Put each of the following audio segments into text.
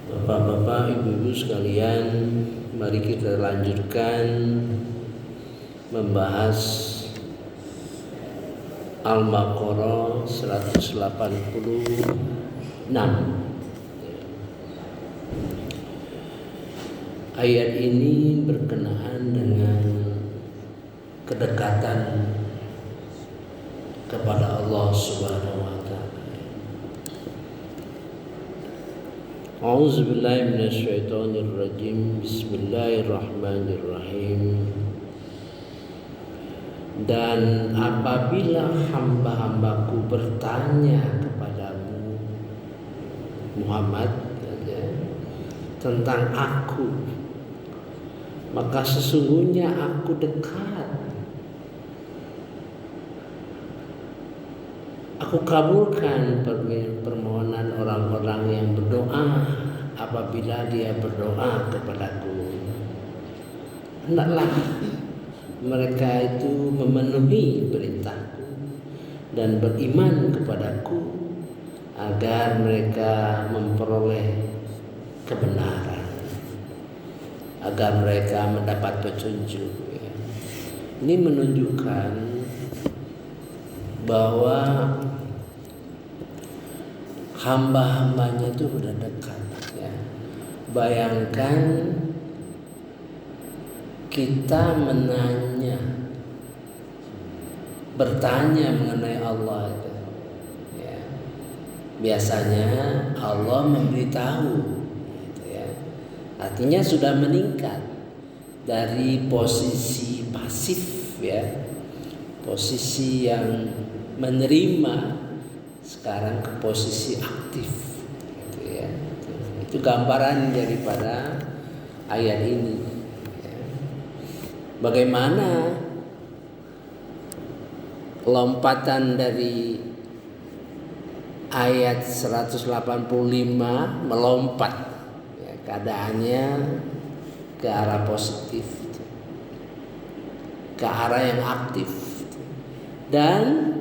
Bapak-bapak, ibu-ibu sekalian, mari kita lanjutkan membahas Al-Baqarah 186. Ayat ini berkenaan dengan kedekatan kepada Allah Subhanahu wa taala. A'udzubillahi minasyaitonirrajim. Bismillahirrahmanirrahim. Dan apabila hamba-hambaku bertanya kepadamu Muhammad tentang aku, maka sesungguhnya aku dekat. Aku kabulkan permohonan orang-orang yang berdoa apabila dia berdoa kepadaku. Hendaklah mereka itu memenuhi perintahku dan beriman kepadaku agar mereka memperoleh kebenaran, agar mereka mendapat petunjuk. Ini menunjukkan bahwa hamba-hambanya itu sudah dekat. Bayangkan kita bertanya mengenai Allah itu. Biasanya Allah memberitahu, artinya sudah meningkat dari posisi pasif, posisi yang menerima sekarang ke posisi aktif, Itu gambaran daripada ayat ini. Bagaimana lompatan dari ayat 185 melompat, keadaannya ke arah positif, ke arah yang aktif. Dan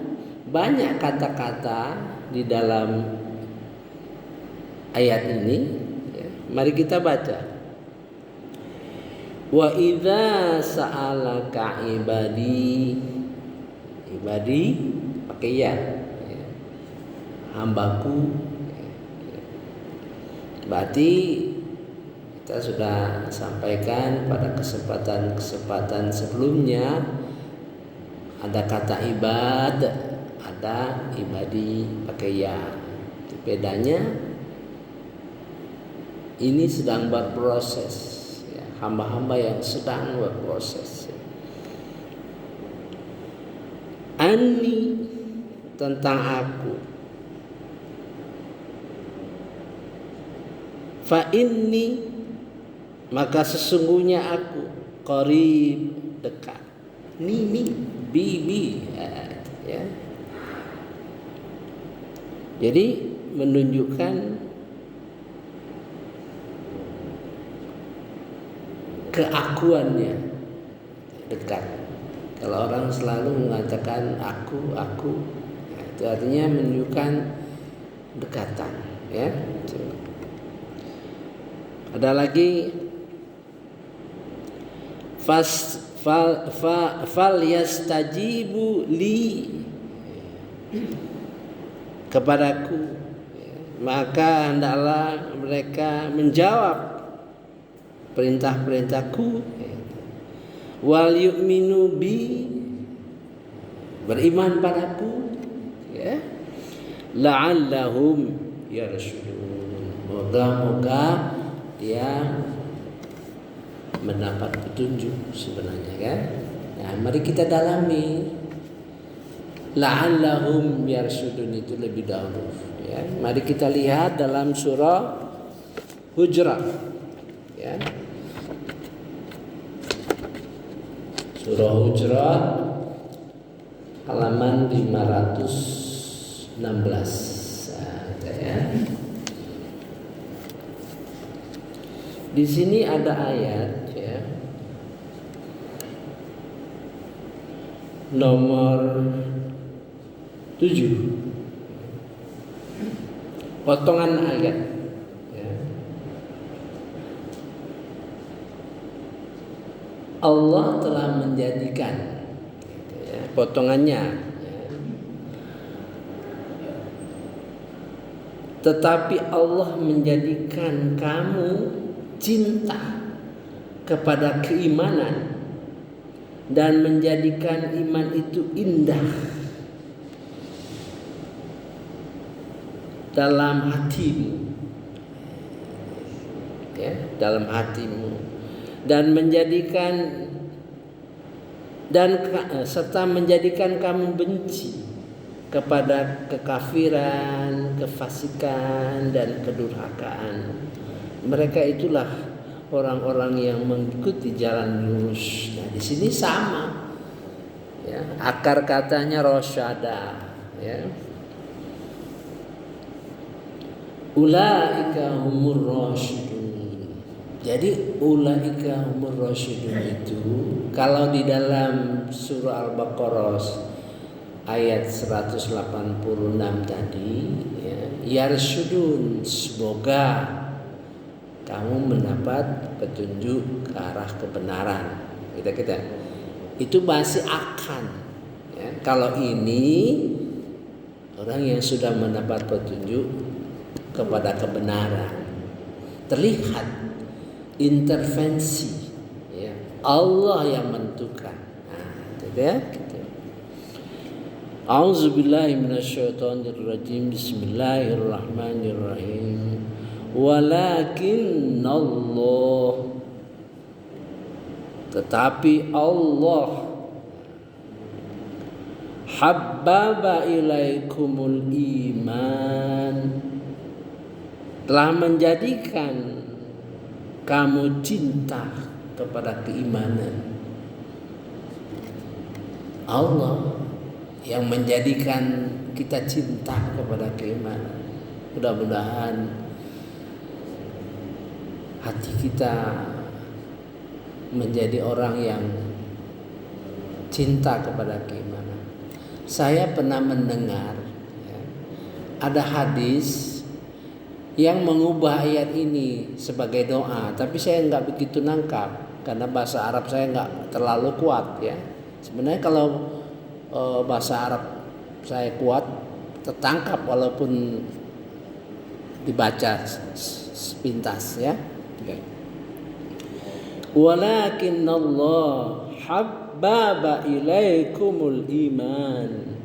banyak kata-kata di dalam ayat ini. Mari kita baca. Wa idza sa'alaka ibadi pakai ya, hambaku. Berarti kita sudah sampaikan pada kesempatan sebelumnya, ada kata ibad, ada ibadi pakai ya. Bedanya ini sedang berproses, hamba-hamba yang sedang berproses. Ani tentang aku, fa inni maka sesungguhnya aku, qarib dekat, bibi, Jadi menunjukkan keakuannya dekat. Kalau orang selalu mengatakan aku, itu artinya menunjukkan dekatan, Ada lagi fal yastajibu li kepadaku, maka hendaklah mereka menjawab perintah-perintahku, wal yu'minu bi, beriman padaku, la'allahum yarshudun, moga-moga dia mendapat petunjuk sebenarnya, mari kita dalami. La'allahum yarshudun itu lebih dahulu, Mari kita lihat dalam surah Hujurat, Surah Hujurat halaman 516. Di sini ada ayat, nomor 7, potongan ayat, Allah telah menjadikan, ya, potongannya, ya. Tetapi Allah menjadikan kamu cinta kepada keimanan dan menjadikan iman itu indah dalam hatimu, ya, dalam hatimu, dan menjadikan serta menjadikan kamu benci kepada kekafiran, kefasikan, dan kedurhakaan. Mereka itulah orang-orang yang mengikuti jalan lurus. Nah, di sini sama, ya, akar katanya rosyada, ya. Ulaika humur rasyidun. Jadi ulaika humur rasyidun itu kalau di dalam surah Al-Baqarah ayat 186 tadi, ya, yarsyudun, semoga kamu mendapat petunjuk ke arah kebenaran. Kita itu masih akan, ya. Kalau ini orang yang sudah mendapat petunjuk kepada kebenaran, terlihat intervensi, ya, Allah yang menentukan. Nah, itu ya. A'udzubillahi minasyaitonirrajim. Bismillahirrahmanirrahim. Walakin Allah, tetapi Allah, habbaba ilaikumul iman, telah menjadikan kamu cinta kepada keimanan. Allah yang menjadikan kita cinta kepada keimanan. Mudah-mudahan hati kita menjadi orang yang cinta kepada keimanan. Saya pernah mendengar, ya, ada hadis yang mengubah ayat ini sebagai doa, tapi saya nggak begitu nangkap karena bahasa Arab saya nggak terlalu kuat, ya. Sebenarnya kalau bahasa Arab saya kuat, tertangkap walaupun dibaca sepintas, ya. Walakin Allah habbaba ilaikumul iman.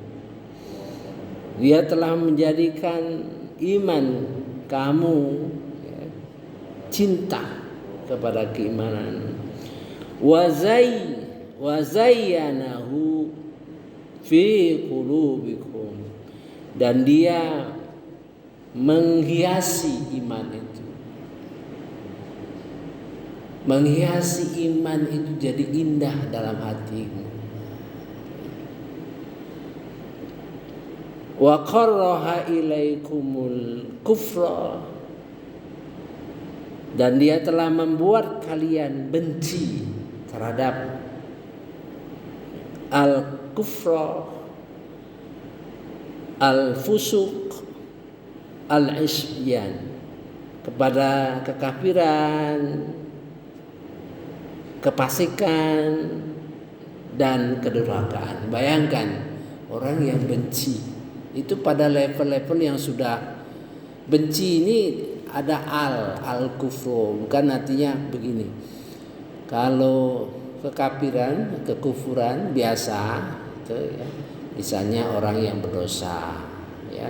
Dia telah menjadikan iman kamu, ya, cinta kepada keimanan. Wazayyanahu fi qulubikum, dan dia menghiasi iman itu. Menghiasi iman itu jadi indah dalam hatimu. Wa qarraha ilaikumul kufra, dan dia telah membuat kalian benci terhadap al-kufra, al-fusuq, al-isyan, kepada kekafiran, kefasikan, dan kedurhakaan. Bayangkan orang yang benci itu pada level-level yang sudah benci ini ada al-kufru, bukan artinya begini. Kalau kekafiran, kekufuran biasa itu, ya, misalnya orang yang berdosa, ya,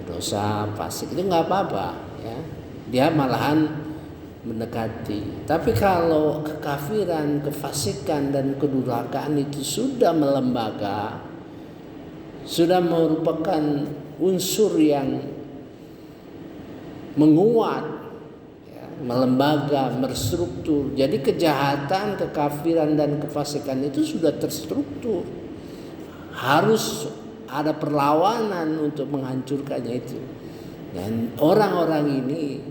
berdosa, fasik, itu nggak apa-apa, ya. Dia malahan mendekati. Tapi kalau kekafiran, kefasikan, dan kedurhakaan itu sudah melembaga, sudah merupakan unsur yang menguat, ya, melembaga, berstruktur. Jadi kejahatan, kekafiran, dan kefasikan itu sudah terstruktur. Harus ada perlawanan untuk menghancurkannya itu. Dan orang-orang ini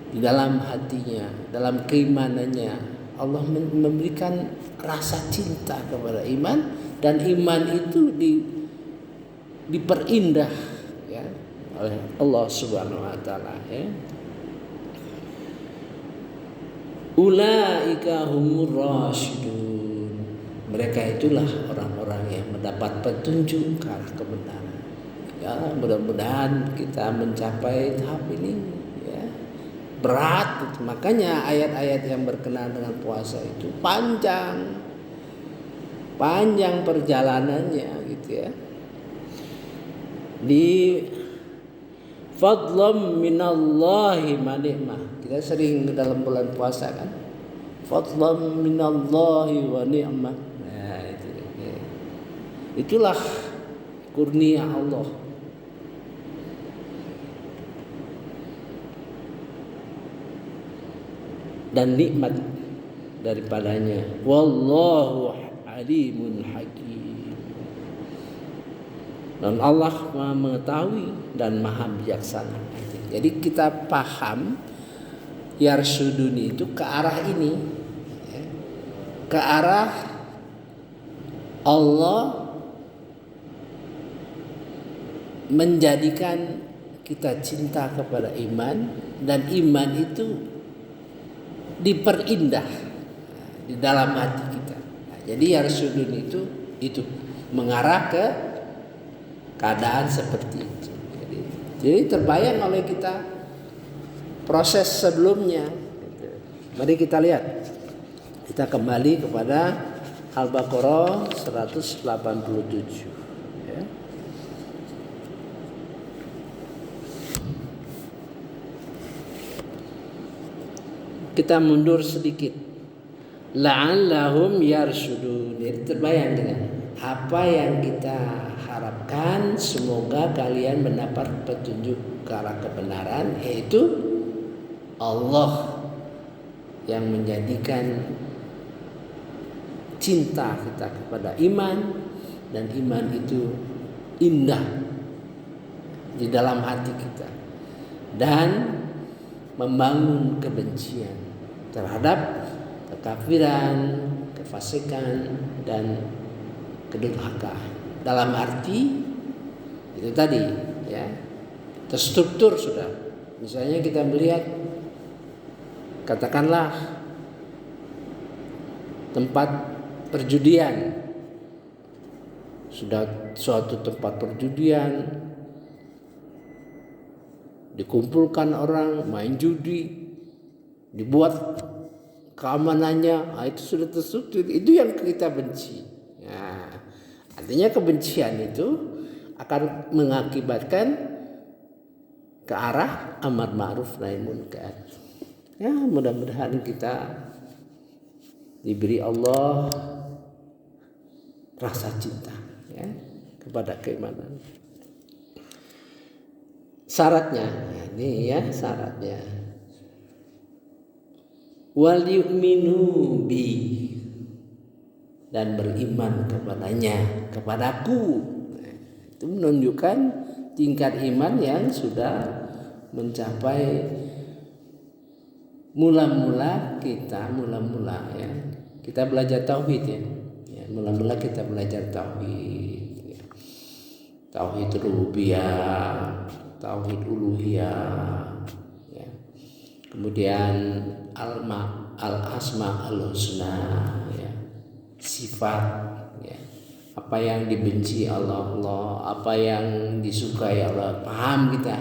di dalam hatinya, dalam keimanannya, Allah memberikan rasa cinta kepada iman, dan iman itu diperindah, ya, oleh Allah Subhanahu wa taala, ya. Ulaika humur rasyidun. Mereka itulah orang-orang yang mendapat petunjuk ke arah kebenaran. Ya, mudah-mudahan kita mencapai tahap ini, ya. Berat itu. Makanya ayat-ayat yang berkenaan dengan puasa itu panjang perjalanannya gitu ya. Di fadlam minallahi manimah. Kita sering dalam bulan puasa kan, fadlam minallahi wa ni'mah. Nah, itu ya. Itulah kurnia Allah. Dan nikmat daripadanya. Wallahu alimun hakim. Dan Allah Maha mengetahui dan Maha bijaksana. Jadi kita paham yarsuduni itu ke arah ini, ya. Ke arah Allah menjadikan kita cinta kepada iman, dan iman itu diperindah di dalam hati kita. Nah, jadi yarsudun itu mengarah ke keadaan seperti itu. Jadi terbayang oleh kita proses sebelumnya. Mari kita lihat. Kita kembali kepada Al-Baqarah 187. Ya. Kita mundur sedikit. La'allahum yarshudun. Jadi terbayang dengan apa yang kita harapkan, semoga kalian mendapat petunjuk ke arah kebenaran, yaitu Allah yang menjadikan cinta kita kepada iman, dan iman itu indah di dalam hati kita, dan membangun kebencian terhadap kekafiran, kefasikan, dan kedurhakaan. Dalam arti itu tadi, ya, terstruktur sudah. Misalnya kita melihat, katakanlah tempat perjudian, sudah suatu tempat perjudian, dikumpulkan orang main judi, dibuat keamanannya, itu sudah terstruktur. Itu yang kita benci. Nah, artinya kebencian itu akan mengakibatkan ke arah amar ma'ruf nahi munkar. Ya, mudah-mudahan kita diberi Allah rasa cinta, ya, kepada keimanan. Syaratnya, ini ya syaratnya. Wal yu'minu bi, dan beriman kepadanya, kepadaku. Itu menunjukkan tingkat iman yang sudah mencapai mula-mula ya. Kita belajar tauhid ya. Mula-mula kita belajar tauhid. Ya. Tauhid rububiyah, tauhid uluhiyah, ya. Kemudian al-asma al-husna, ya. Sifat, ya. Apa yang dibenci Allah, apa yang disukai Allah, paham kita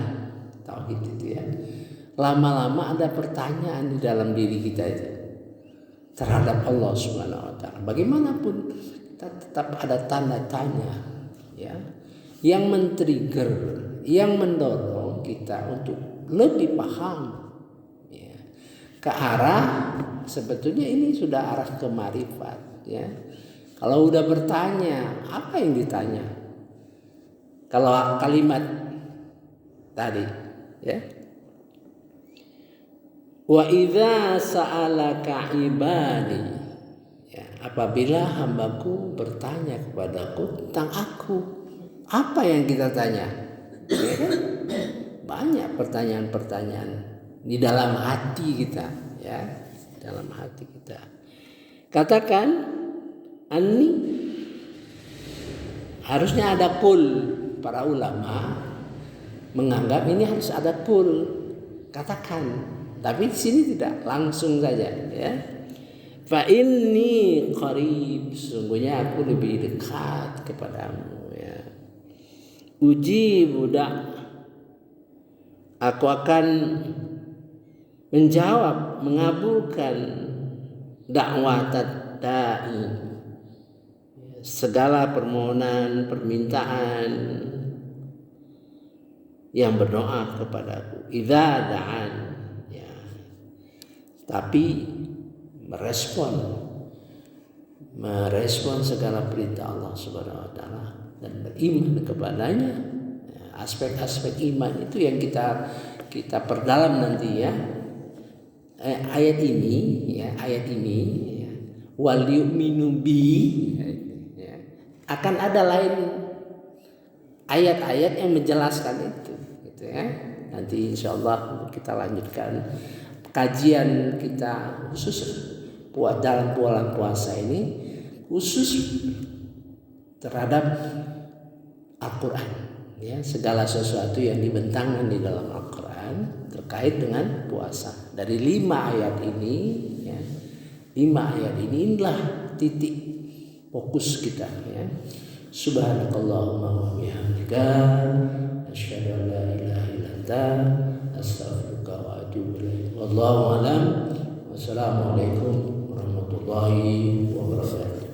tauhid itu ya. Lama-lama ada pertanyaan di dalam diri kita itu terhadap Allah Subhanahu wa taala. Bagaimanapun kita tetap ada tanda tanya, ya, yang men-trigger, yang mendorong kita untuk lebih paham, ya, ke arah sebetulnya ini sudah arah ke marifat, ya. Kalau udah bertanya, apa yang ditanya? Kalau kalimat tadi, ya. Wa idza sa'alaka ibadi, ya, apabila hambaku bertanya kepadaku tentang aku, apa yang kita tanya? Ya kan? Banyak pertanyaan-pertanyaan di dalam hati kita, ya, dalam hati kita. Katakan anni, harusnya ada kul. Para ulama menganggap ini harus ada kul. Katakan, Tapi di sini tidak langsung saja ya. Fa inni qarib, sungguhnya aku lebih dekat kepadamu ya. Uji budak, aku akan menjawab, mengabulkan dakwah dai, segala permohonan, permintaan yang berdoa kepadaku. Idza da'an ya. Tapi merespon segala perintah Allah Subhanahu wa taala dan beriman kepadanya. Aspek-aspek iman itu yang kita perdalam nanti ya. Ayat ini ya, wal yu'minu bi ya. Akan ada lain ayat-ayat yang menjelaskan itu gitu ya. Nanti insyaallah kita lanjutkan kajian kita khusus dalam bulan puasa ini, khusus terhadap Al-Quran ya, segala sesuatu yang dibentangkan di dalam Al-Quran terkait dengan puasa. Dari 5 ayat ini ya, 5 ayat ini inilah titik fokus kita ya. Subhanakallahumma wa bihamdika asyhadu an la ilaha illa anta astaghfiruka wa atubu ilaik. Wallahu a'lam. Wassalamualaikum warahmatullahi wabarakatuh.